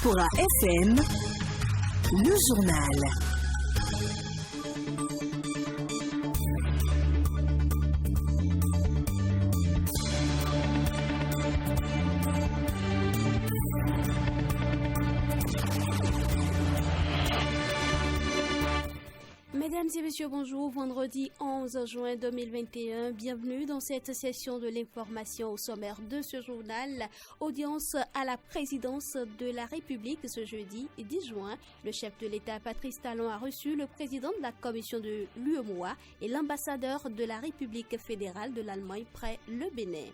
Pour un FM, le journal. Mesdames et messieurs, bonjour. Vendredi 11 juin 2021, bienvenue dans cette session de l'information au sommaire de ce journal. Audience à la présidence de la République ce jeudi 10 juin. Le chef de l'État, Patrice Talon, a reçu le président de la commission de l'UEMOA et l'ambassadeur de la République fédérale de l'Allemagne près le Bénin.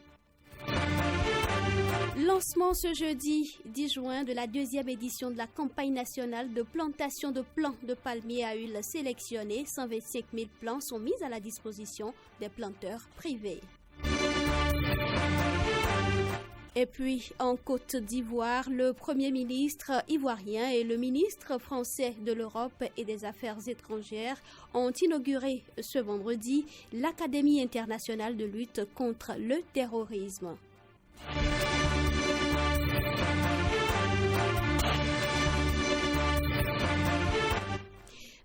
Lancement ce jeudi 10 juin de la deuxième édition de la campagne nationale de plantation de plants de palmiers à huile sélectionnés. 125 000 plants sont mis à la disposition des planteurs privés. Et puis, en Côte d'Ivoire, le Premier ministre ivoirien et le ministre français de l'Europe et des Affaires étrangères ont inauguré ce vendredi l'Académie internationale de lutte contre le terrorisme.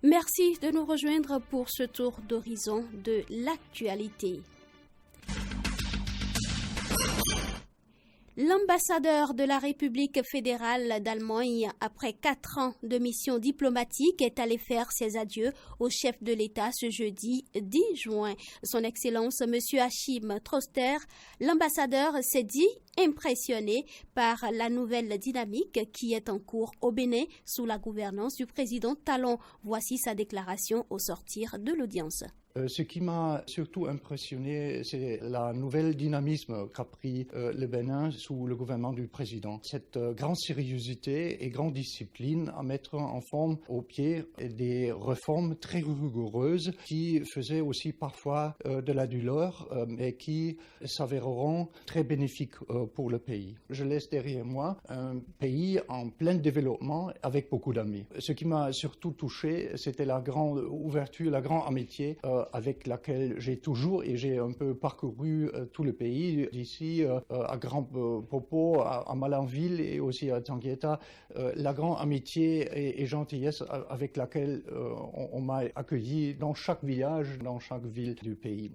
Merci de nous rejoindre pour ce tour d'horizon de l'actualité. L'ambassadeur de la République fédérale d'Allemagne, après 4 ans de mission diplomatique, est allé faire ses adieux au chef de l'État ce jeudi 10 juin. Son Excellence, M. Achim Troster, l'ambassadeur s'est dit impressionné par la nouvelle dynamique qui est en cours au Bénin sous la gouvernance du président Talon. Voici sa déclaration au sortir de l'audience. Ce qui m'a surtout impressionné, c'est la nouvelle dynamisme qu'a pris le Bénin sous le gouvernement du président. Cette grande sérieuxité et grande discipline à mettre en forme au pied des réformes très rigoureuses qui faisaient aussi parfois de la douleur, mais qui s'avéreront très bénéfiques pour le pays. Je laisse derrière moi un pays en plein développement avec beaucoup d'amis. Ce qui m'a surtout touché, c'était la grande ouverture, la grande amitié avec laquelle j'ai toujours et j'ai un peu parcouru tout le pays, d'ici à Grand Popo, à Malanville et aussi à Tanguieta, la grande amitié et gentillesse avec laquelle on m'a accueilli dans chaque village, dans chaque ville du pays.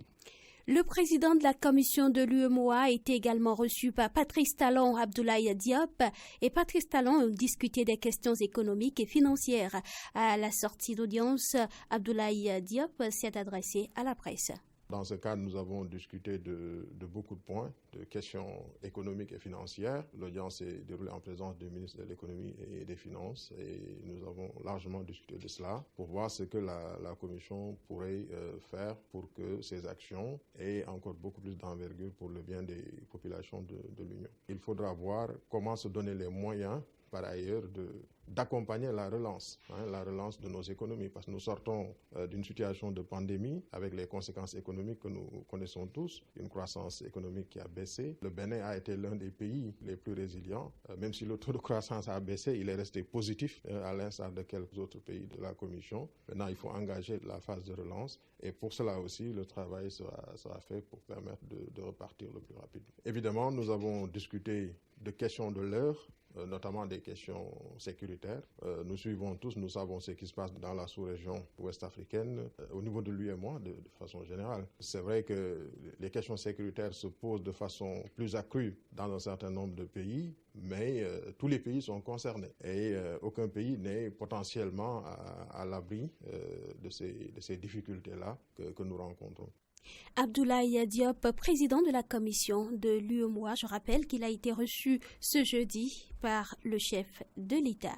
Le président de la commission de l'UEMOA a été également reçu par Patrice Talon, Abdoulaye Diop, et Patrice Talon a discuté des questions économiques et financières. À la sortie d'audience, Abdoulaye Diop s'est adressé à la presse. Dans ce cadre, nous avons discuté de beaucoup de points, de questions économiques et financières. L'audience s'est déroulée en présence du ministre de l'économie et des finances et nous avons largement discuté de cela pour voir ce que la Commission pourrait faire pour que ces actions aient encore beaucoup plus d'envergure pour le bien des populations de l'Union. Il faudra voir comment se donner les moyens par ailleurs d'accompagner la relance de nos économies, parce que nous sortons d'une situation de pandémie avec les conséquences économiques que nous connaissons tous, une croissance économique qui a baissé. Le Bénin a été l'un des pays les plus résilients, même si le taux de croissance a baissé, il est resté positif à l'instar de quelques autres pays de la Commission. Maintenant, il faut engager la phase de relance et pour cela aussi, le travail sera fait pour permettre de repartir le plus rapidement. Évidemment, nous avons discuté de questions de l'heure, notamment des questions sécuritaires. Nous suivons tous, nous savons ce qui se passe dans la sous-région ouest-africaine, au niveau de l'UEMOA de façon générale. C'est vrai que les questions sécuritaires se posent de façon plus accrue dans un certain nombre de pays, mais tous les pays sont concernés et aucun pays n'est potentiellement à l'abri de ces difficultés-là que nous rencontrons. Abdoulaye Diop, président de la commission de l'UEMOA, je rappelle qu'il a été reçu ce jeudi par le chef de l'État.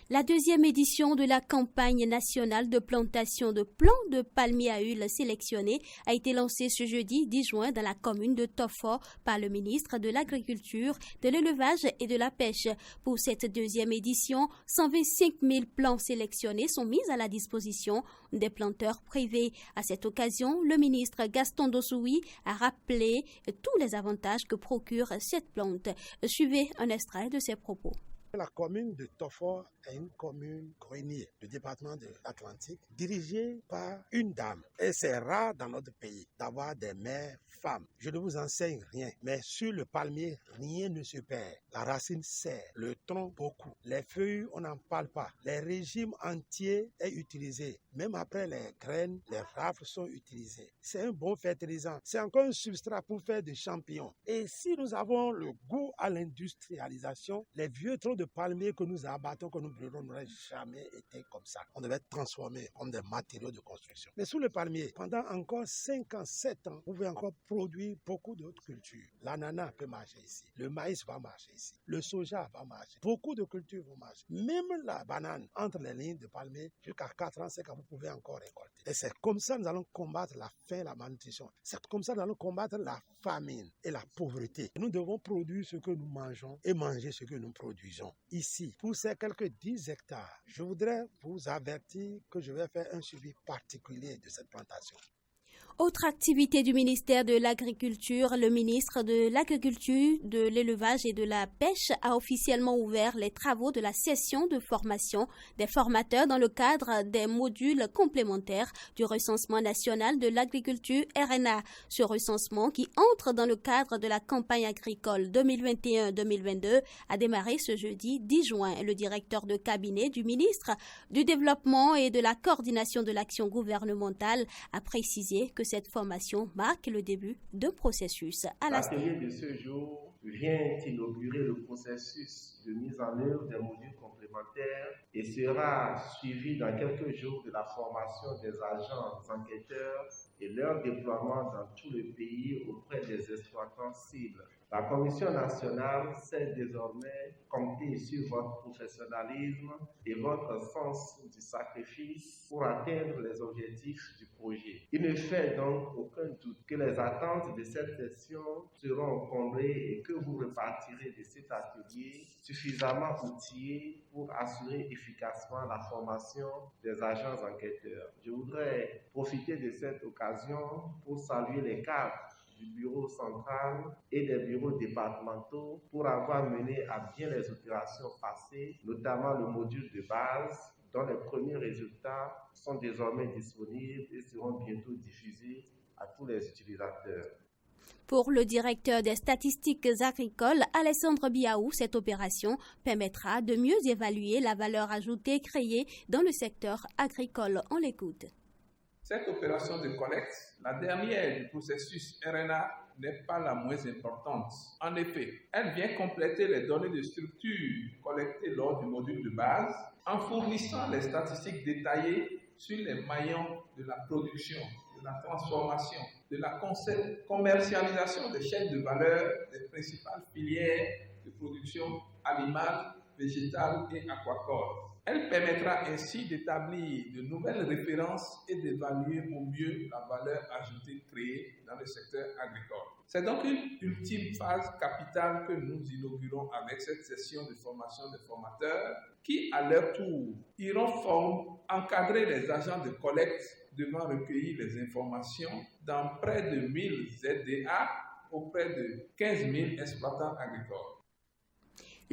La deuxième édition de la campagne nationale de plantation de plants de palmiers à huile sélectionnés a été lancée ce jeudi 10 juin dans la commune de Tofo par le ministre de l'Agriculture, de l'Élevage et de la Pêche. Pour cette deuxième édition, 125 000 plants sélectionnés sont mis à la disposition des planteurs privés. À cette occasion, le ministre Gaston Dossoui a rappelé tous les avantages que procure cette plante. Suivez un extrait de ses propos. La commune de Tofor est une commune grenier du département de l'Atlantique, dirigée par une dame. Et c'est rare dans notre pays d'avoir des maires femmes. Je ne vous enseigne rien, mais sur le palmier, rien ne se perd. La racine serre, le tronc beaucoup. Les feuilles, on n'en parle pas. Les régimes entiers est utilisé. Même après les graines, les rafles sont utilisées. C'est un bon fertilisant. C'est encore un substrat pour faire des champignons. Et si nous avons le goût à l'industrialisation, les vieux troncs de palmier que nous abattons, que nous brûlons, n'auraient jamais été comme ça. On devait transformer comme des matériaux de construction. Mais sous le palmier, pendant encore 5 ans, 7 ans, vous pouvez encore produire beaucoup d'autres cultures. L'ananas peut marcher ici. Le maïs va marcher ici. Le soja va marcher. Beaucoup de cultures vont marcher. Même la banane, entre les lignes de palmier, jusqu'à 4 ans, 5 ans, vous pouvez encore récolter. Et c'est comme ça que nous allons combattre la faim, la malnutrition. C'est comme ça que nous allons combattre la famine et la pauvreté. Nous devons produire ce que nous mangeons et manger ce que nous produisons. Ici, pour ces quelques 10 hectares, je voudrais vous avertir que je vais faire un suivi particulier de cette plantation. Autre activité du ministère de l'Agriculture, le ministre de l'Agriculture, de l'Élevage et de la Pêche a officiellement ouvert les travaux de la session de formation des formateurs dans le cadre des modules complémentaires du recensement national de l'agriculture RNA. Ce recensement, qui entre dans le cadre de la campagne agricole 2021-2022, a démarré ce jeudi 10 juin. Le directeur de cabinet du ministre du Développement et de la Coordination de l'action gouvernementale a précisé que cette formation marque le début d'un processus. L'atelier de ce jour vient inaugurer le processus de mise en œuvre des modules complémentaires et sera suivi dans quelques jours de la formation des agents enquêteurs et leur déploiement dans tout le pays auprès des exploitants cibles. La Commission nationale sait désormais compter sur votre professionnalisme et votre sens du sacrifice pour atteindre les objectifs du projet. Il ne fait donc aucun doute que les attentes de cette session seront comblées et que vous repartirez de cet atelier suffisamment outillés pour assurer efficacement la formation des agents enquêteurs. Je voudrais profiter de cette occasion pour saluer les cadres du bureau central et des bureaux départementaux pour avoir mené à bien les opérations passées, notamment le module de base, dont les premiers résultats sont désormais disponibles et seront bientôt diffusés à tous les utilisateurs. Pour le directeur des statistiques agricoles, Alessandre Biaou, cette opération permettra de mieux évaluer la valeur ajoutée créée dans le secteur agricole. On l'écoute. Cette opération de collecte, la dernière du processus RNA, n'est pas la moins importante. En effet, elle vient compléter les données de structure collectées lors du module de base en fournissant les statistiques détaillées sur les maillons de la production, de la transformation, de la commercialisation des chaînes de valeur des principales filières de production animale, végétale et aquacole. Elle permettra ainsi d'établir de nouvelles références et d'évaluer au mieux la valeur ajoutée créée dans le secteur agricole. C'est donc une ultime phase capitale que nous inaugurons avec cette session de formation des formateurs qui, à leur tour, iront encadrer les agents de collecte devant recueillir les informations dans près de 1000 ZDA auprès de 15 000 exploitants agricoles.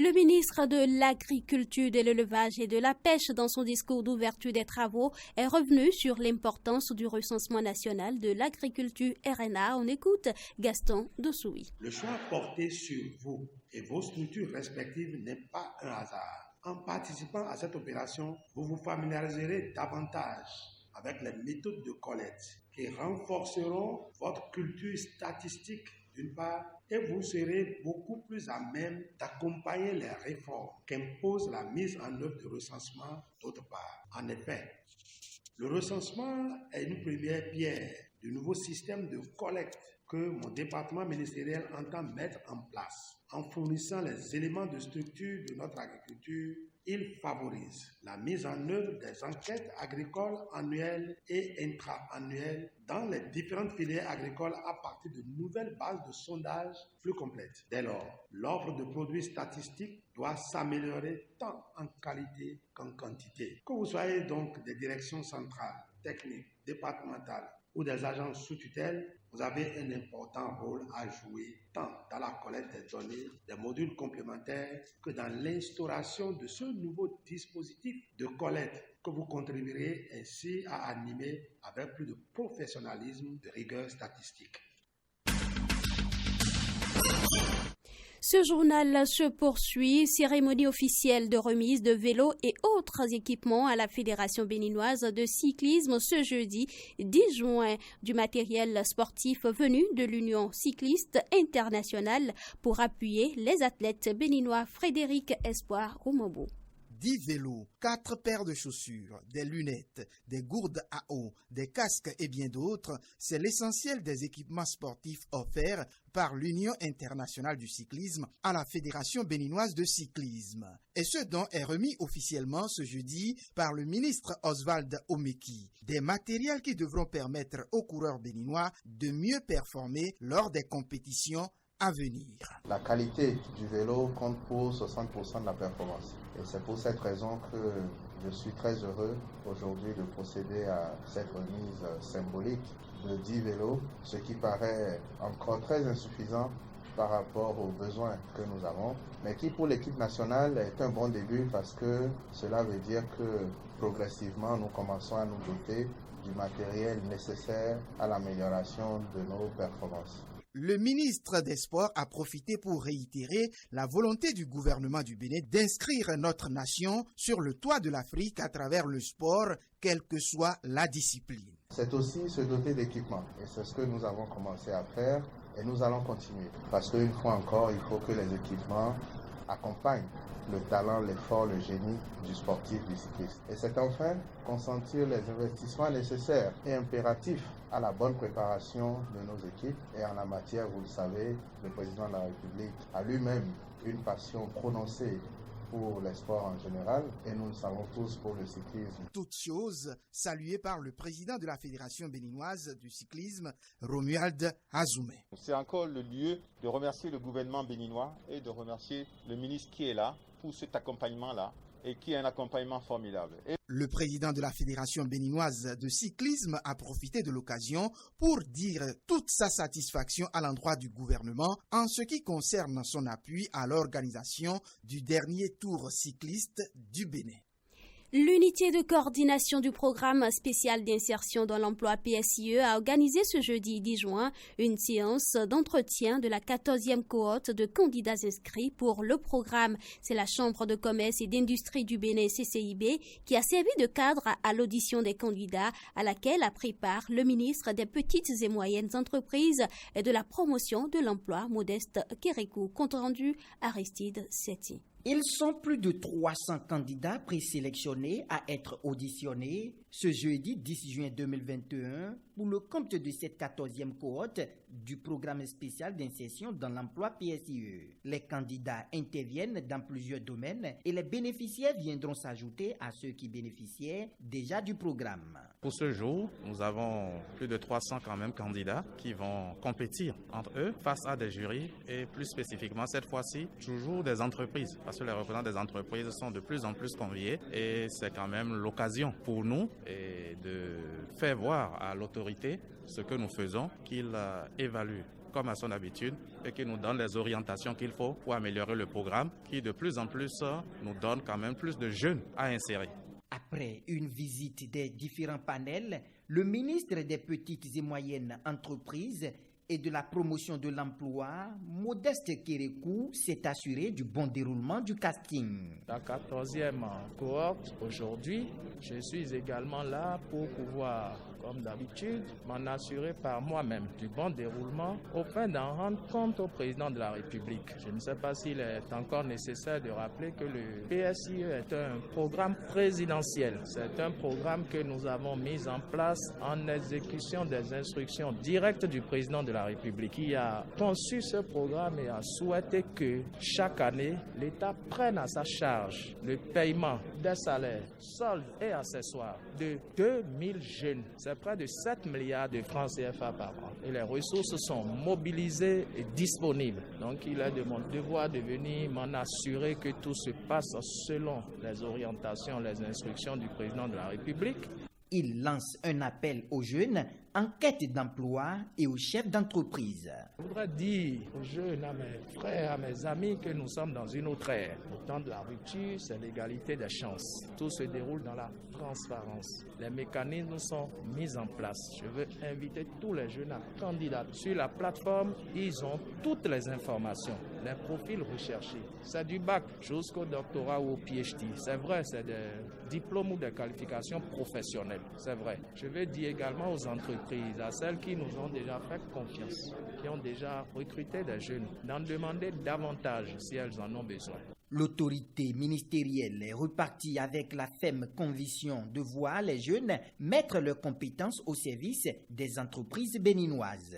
Le ministre de l'Agriculture, de l'Élevage et de la Pêche, dans son discours d'ouverture des travaux, est revenu sur l'importance du recensement national de l'agriculture RNA. On écoute Gaston Dossoui. Le choix porté sur vous et vos structures respectives n'est pas un hasard. En participant à cette opération, vous vous familiariserez davantage avec les méthodes de collecte qui renforceront votre culture statistique d'une part, et vous serez beaucoup plus à même d'accompagner les réformes qu'impose la mise en œuvre du recensement d'autre part. En effet, le recensement est une première pierre du nouveau système de collecte que mon département ministériel entend mettre en place. En fournissant les éléments de structure de notre agriculture, il favorise la mise en œuvre des enquêtes agricoles annuelles et intra-annuelles dans les différentes filières agricoles à partir de nouvelles bases de sondage plus complètes. Dès lors, l'offre de produits statistiques doit s'améliorer tant en qualité qu'en quantité. Que vous soyez donc des directions centrales, techniques, départementales ou des agences sous tutelle, vous avez un important rôle à jouer tant dans la collecte des données, des modules complémentaires, que dans l'instauration de ce nouveau dispositif de collecte que vous contribuerez ainsi à animer avec plus de professionnalisme, de rigueur statistique. Ce journal se poursuit. Cérémonie officielle de remise de vélos et autres équipements à la Fédération béninoise de cyclisme ce jeudi 10 juin. Du matériel sportif venu de l'Union cycliste internationale pour appuyer les athlètes béninois. Frédéric Espoir Roumobo. 10 vélos, 4 paires de chaussures, des lunettes, des gourdes à eau, des casques et bien d'autres, c'est l'essentiel des équipements sportifs offerts par l'Union internationale du cyclisme à la Fédération béninoise de cyclisme. Et ce don est remis officiellement ce jeudi par le ministre Oswald Omeki. Des matériels qui devront permettre aux coureurs béninois de mieux performer lors des compétitions à venir. La qualité du vélo compte pour 60% de la performance. Et c'est pour cette raison que je suis très heureux aujourd'hui de procéder à cette remise symbolique de 10 vélos, ce qui paraît encore très insuffisant par rapport aux besoins que nous avons, mais qui pour l'équipe nationale est un bon début parce que cela veut dire que progressivement nous commençons à nous doter du matériel nécessaire à l'amélioration de nos performances. Le ministre des Sports a profité pour réitérer la volonté du gouvernement du Bénin d'inscrire notre nation sur le toit de l'Afrique à travers le sport, quelle que soit la discipline. C'est aussi se doter d'équipements et c'est ce que nous avons commencé à faire et nous allons continuer. Parce qu'une fois encore, il faut que les équipements accompagnent le talent, l'effort, le génie du sportif, du cycliste. Et c'est enfin consentir les investissements nécessaires et impératifs à la bonne préparation de nos équipes. Et en la matière, vous le savez, le président de la République a lui-même une passion prononcée pour les sports en général, et nous le savons tous pour le cyclisme. Toutes choses saluées par le président de la Fédération béninoise du cyclisme, Romuald Azoumé. C'est encore le lieu de remercier le gouvernement béninois et de remercier le ministre qui est là pour cet accompagnement-là, et qui est un accompagnement formidable. Le président de la Fédération béninoise de cyclisme a profité de l'occasion pour dire toute sa satisfaction à l'endroit du gouvernement en ce qui concerne son appui à l'organisation du dernier tour cycliste du Bénin. L'unité de coordination du programme spécial d'insertion dans l'emploi PSIE a organisé ce jeudi 10 juin une séance d'entretien de la 14e cohorte de candidats inscrits pour le programme. C'est la Chambre de commerce et d'industrie du Bénin CCIB qui a servi de cadre à l'audition des candidats à laquelle a pris part le ministre des petites et moyennes entreprises et de la promotion de l'emploi Modeste Kérékou. Compte rendu Aristide Setti. Ils sont plus de 300 candidats présélectionnés à être auditionnés ce jeudi 10 juin 2021 pour le compte de cette 14e cohorte du programme spécial d'insertion dans l'emploi PSIE. Les candidats interviennent dans plusieurs domaines et les bénéficiaires viendront s'ajouter à ceux qui bénéficiaient déjà du programme. Pour ce jour, nous avons plus de 300 quand même candidats qui vont compétir entre eux face à des jurys et plus spécifiquement cette fois-ci toujours des entreprises parce que les représentants des entreprises sont de plus en plus conviés et c'est quand même l'occasion pour nous de faire voir à l'autorité ce que nous faisons, qu'il évalue comme à son habitude et qu'il nous donne les orientations qu'il faut pour améliorer le programme qui de plus en plus nous donne quand même plus de jeunes à insérer. Après une visite des différents panels, le ministre des Petites et Moyennes Entreprises et de la promotion de l'emploi, Modeste Kérékou, s'est assuré du bon déroulement du casting. La 14e cohorte, aujourd'hui, je suis également là pour pouvoir, comme d'habitude, m'en assurer par moi-même du bon déroulement afin d'en rendre compte au président de la République. Je ne sais pas s'il est encore nécessaire de rappeler que le PSIE est un programme présidentiel. C'est un programme que nous avons mis en place en exécution des instructions directes du président de la République qui a conçu ce programme et a souhaité que chaque année, l'État prenne à sa charge le paiement des salaires, soldes et accessoires de 2000 jeunes. C'est près de 7 milliards de francs CFA par an. Et les ressources sont mobilisées et disponibles. Donc il est de mon devoir de venir m'en assurer que tout se passe selon les orientations, les instructions du président de la République. Il lance un appel aux jeunes en quête d'emploi et aux chefs d'entreprise. Je voudrais dire aux jeunes, à mes frères, à mes amis que nous sommes dans une autre ère. Le temps de la rupture, c'est l'égalité des chances. Tout se déroule dans la transparence. Les mécanismes sont mis en place. Je veux inviter tous les jeunes à candidater. Sur la plateforme, ils ont toutes les informations, les profils recherchés. C'est du bac jusqu'au doctorat ou au PhD. C'est vrai, c'est des diplômes ou des qualifications professionnelles. C'est vrai. Je veux dire également aux entreprises, à celles qui nous ont déjà fait confiance, qui ont déjà recruté des jeunes, d'en demander davantage si elles en ont besoin. L'autorité ministérielle est repartie avec la ferme conviction de voir les jeunes mettre leurs compétences au service des entreprises béninoises.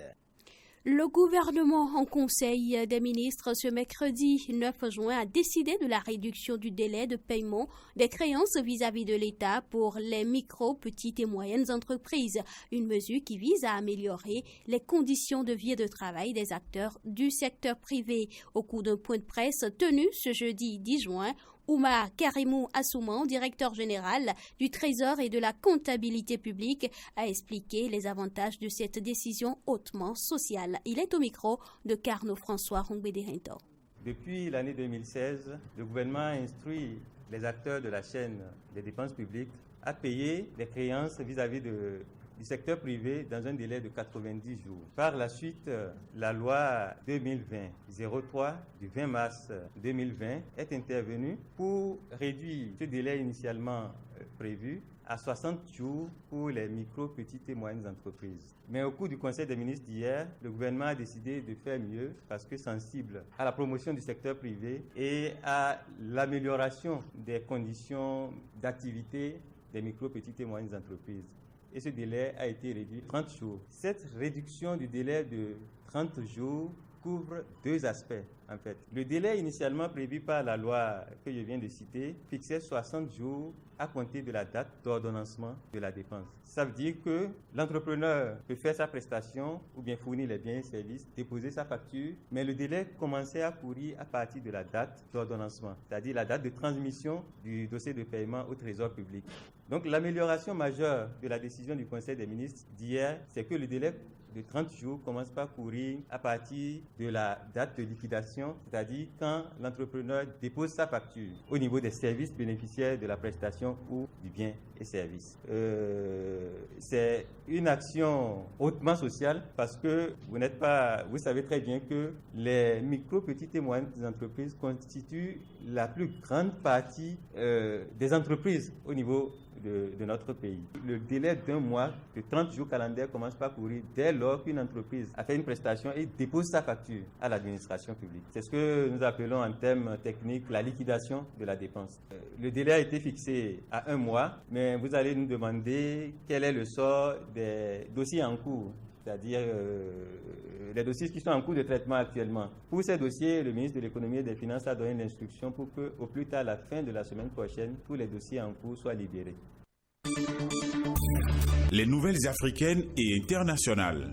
Le gouvernement en conseil des ministres ce mercredi 9 juin a décidé de la réduction du délai de paiement des créances vis-à-vis de l'État pour les micro, petites et moyennes entreprises. Une mesure qui vise à améliorer les conditions de vie et de travail des acteurs du secteur privé. Au cours d'un point de presse tenu ce jeudi 10 juin, Oumar Karimou Assouman, directeur général du Trésor et de la comptabilité publique, a expliqué les avantages de cette décision hautement sociale. Il est au micro de Carnot François Rongbédérento. Depuis l'année 2016, le gouvernement a instruit les acteurs de la chaîne des dépenses publiques à payer les créances vis-à-vis du secteur privé dans un délai de 90 jours. Par la suite, la loi 2020-03 du 20 mars 2020 est intervenue pour réduire ce délai initialement prévu à 60 jours pour les micro, petites et moyennes entreprises. Mais au cours du Conseil des ministres d'hier, le gouvernement a décidé de faire mieux parce que sensible à la promotion du secteur privé et à l'amélioration des conditions d'activité des micro, petites et moyennes entreprises. Et ce délai a été réduit à 30 jours. Cette réduction du délai de 30 jours couvre deux aspects, en fait. Le délai initialement prévu par la loi que je viens de citer fixait 60 jours à compter de la date d'ordonnancement de la dépense. Ça veut dire que l'entrepreneur peut faire sa prestation ou bien fournir les biens et services, déposer sa facture, mais le délai commençait à courir à partir de la date d'ordonnancement, c'est-à-dire la date de transmission du dossier de paiement au Trésor public. Donc l'amélioration majeure de la décision du Conseil des ministres d'hier, c'est que le délai de 30 jours commence par courir à partir de la date de liquidation, c'est-à-dire quand l'entrepreneur dépose sa facture au niveau des services bénéficiaires de la prestation ou du bien et service. C'est une action hautement sociale parce que vous savez très bien que les micro, petites et moyennes entreprises constituent la plus grande partie des entreprises au niveau de notre pays. Le délai d'un mois de 30 jours calendaires commence par courir dès lors qu'une entreprise a fait une prestation et dépose sa facture à l'administration publique. C'est ce que nous appelons en termes techniques la liquidation de la dépense. Le délai a été fixé à 1 mois, mais vous allez nous demander quel est le sort des dossiers en cours, c'est-à-dire les dossiers qui sont en cours de traitement actuellement. Pour ces dossiers, le ministre de l'Économie et des Finances a donné l'instruction pour que, au plus tard, à la fin de la semaine prochaine, tous les dossiers en cours soient libérés. Les nouvelles africaines et internationales.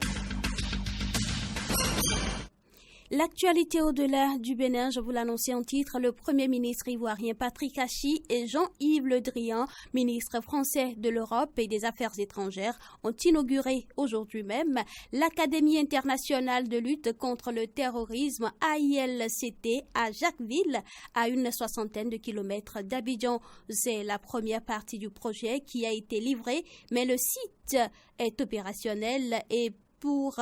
L'actualité au-delà du Bénin, je vous l'annonçais en titre, le Premier ministre ivoirien Patrick Hachi et Jean-Yves Le Drian, ministre français de l'Europe et des Affaires étrangères, ont inauguré aujourd'hui même l'Académie internationale de lutte contre le terrorisme AILCT à Jacquesville, à une 60aine de kilomètres d'Abidjan. C'est la première partie du projet qui a été livrée, mais le site est opérationnel et pour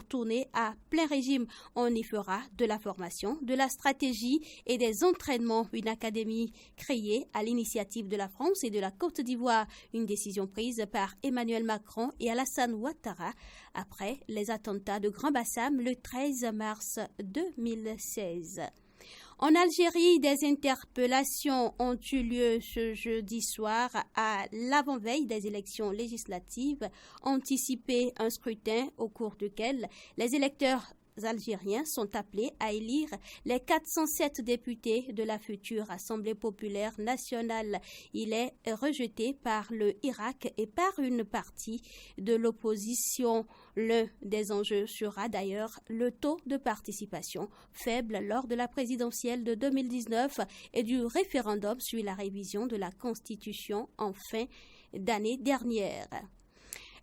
tourner à plein régime. On y fera de la formation, de la stratégie et des entraînements. Une académie créée à l'initiative de la France et de la Côte d'Ivoire. Une décision prise par Emmanuel Macron et Alassane Ouattara après les attentats de Grand Bassam le 13 mars 2016. En Algérie, des interpellations ont eu lieu ce jeudi soir à l'avant-veille des élections législatives, anticiper un scrutin au cours duquel les électeurs algériens sont appelés à élire les 407 députés de la future Assemblée populaire nationale. Il est rejeté par le Irak et par une partie de l'opposition. L'un des enjeux sera d'ailleurs le taux de participation faible lors de la présidentielle de 2019 et du référendum sur la révision de la Constitution en fin d'année dernière.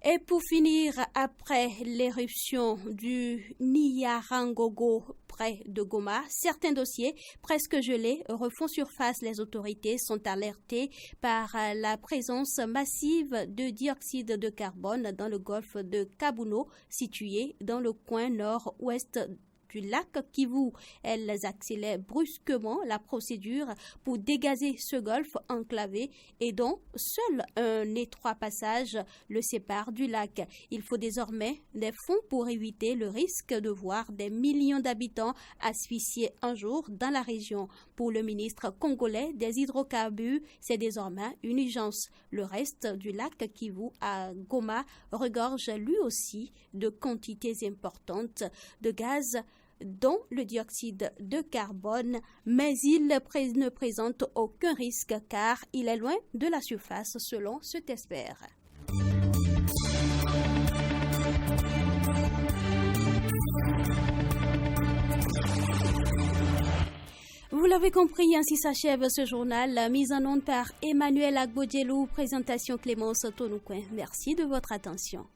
Et pour finir, après l'éruption du Niarangogo près de Goma, certains dossiers presque gelés refont surface. Les autorités sont alertées par la présence massive de dioxyde de carbone dans le golfe de Kabuno, situé dans le coin nord-ouest du lac Kivu. Elles accélèrent brusquement la procédure pour dégazer ce golfe enclavé et dont seul un étroit passage le sépare du lac. Il faut désormais des fonds pour éviter le risque de voir des millions d'habitants asphyxiés un jour dans la région. Pour le ministre congolais des hydrocarbures, c'est désormais une urgence. Le reste du lac Kivu à Goma regorge lui aussi de quantités importantes de gaz, dont le dioxyde de carbone, mais il ne présente aucun risque car il est loin de la surface selon cet expert. Vous l'avez compris, ainsi s'achève ce journal, mise en onde par Emmanuel Agbodjelou, présentation Clémence Tonouquin. Merci de votre attention.